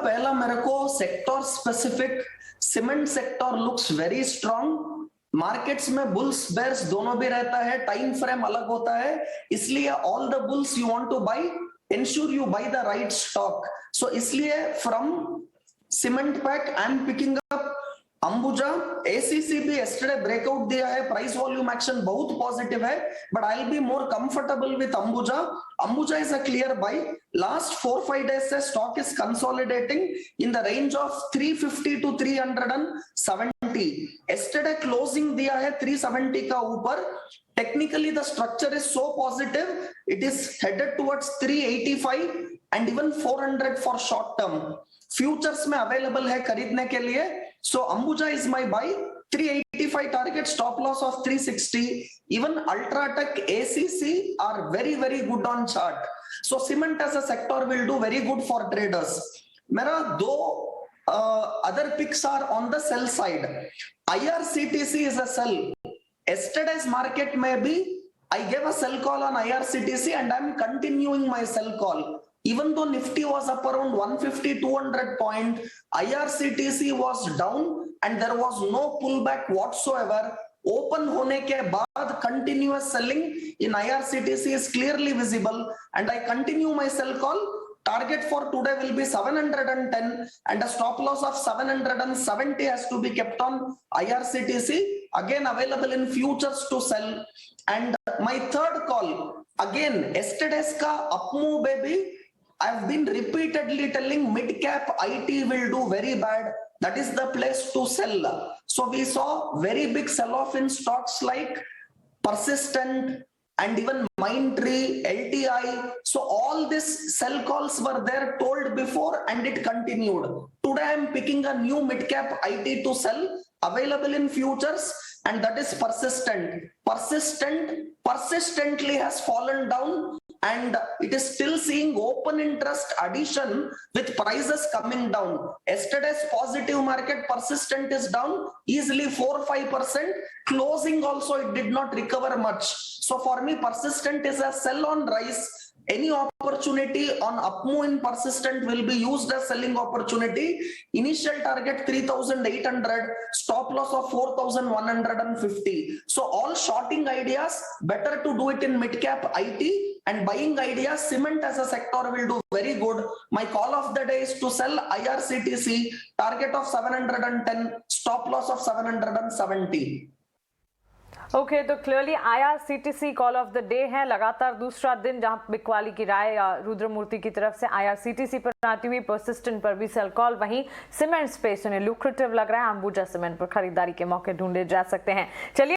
पहला मेरे को sector specific cement sector looks very strong. Markets में बुल्स बेयर्स दोनों भी रहता है, टाइम फ्रेम अलग होता है, इसलिए all the bulls you want to buy, ensure you buy the right stock. So इसलिए from cement pack I am picking up Ambuja. ACC भी yesterday ब्रेकआउट दिया है, प्राइस वॉल्यूम एक्शन बहुत पॉजिटिव है, but I will be more comfortable with Ambuja. Ambuja is a clear buy. Last 4-5 days से stock is consolidating in the range of 350 to 370। yesterday closing दिया है 370 का ऊपर। Technically, the structure is so positive. It is headed towards 385 and even 400 for short term. Futures में available है खरीदने के लिए. So Ambuja is my buy. 385 target, stop loss of 360. Even Ultratech, ACC are very good on chart. So cement as a sector will do very good for traders. मेरा दो other picks are on the sell side. IRCTC is a sell. Yesterday's market maybe I gave a sell call on IRCTC and I'm continuing my sell call. Even though Nifty was up around 150-200 point, IRCTC was down and there was no pullback whatsoever. Open होने के बाद continuous selling in IRCTC is clearly visible and I continue my sell call. Target for today will be 710 and a stop loss of 770 has to be kept on IRCTC. Again available in futures to sell. And my third call, again yesterday's ka up move baby. I've been repeatedly telling mid cap IT will do very bad. That is the place to sell. So we saw very big sell off in stocks like Persistent and even Mindtree, LTI. So all these sell calls were there told before and it continued. Today I am picking a new mid cap IT to sell, available in futures, and that is Persistent. Persistently has fallen down and it is still seeing open interest addition with prices coming down. Yesterday's positive market, Persistent is down easily 4-5%. Closing also it did not recover much. So for me, Persistent is a sell on rise. Any opportunity on up move in Persistent will be used as selling opportunity. Initial target 3,800, stop loss of 4,150. So all shorting ideas, better to do it in mid cap IT, and buying ideas, cement as a sector will do very good. My call of the day is to sell IRCTC, target of 710, stop loss of 770. Okay तो clearly IRCTC call of the day है। लगातार दूसरा दिन जहां बिकवाली की राय रुद्रमूर्ति की तरफ से आईआरसीटीसी पर आती हुई, पर्सिस्टेंट पर भी सेल कॉल। वहीं सीमेंट स्पेस उन्हें लुक्रेटिव लग रहा है, अंबुजा सीमेंट पर खरीदारी के मौके ढूंढे जा सकते हैं। चलिए